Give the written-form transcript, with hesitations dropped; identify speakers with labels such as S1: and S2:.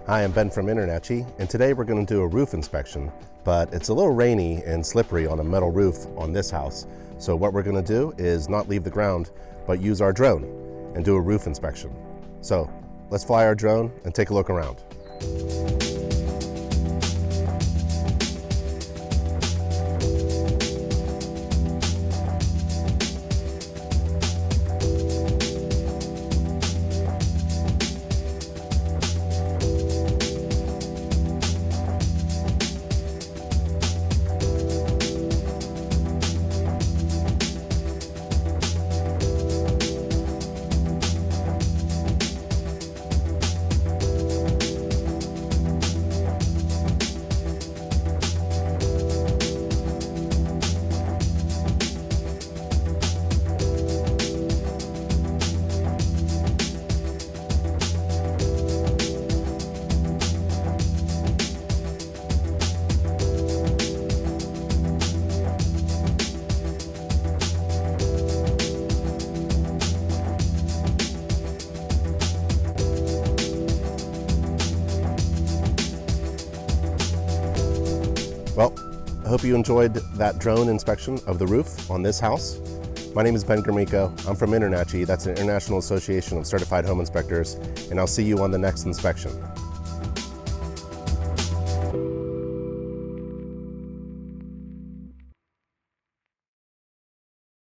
S1: Hi, I'm Ben from InterNACHI, and today we're going to do a roof inspection, but it's a little rainy and slippery on a metal roof on this house. So what we're going to do is not leave the ground, but use our drone and do a roof inspection. So let's fly our drone and take a look around. Well, I hope you enjoyed that drone inspection of the roof on this house. My name is Ben Gromicko. I'm from InterNACHI. That's an International Association of Certified Home Inspectors, and I'll see you on the next inspection.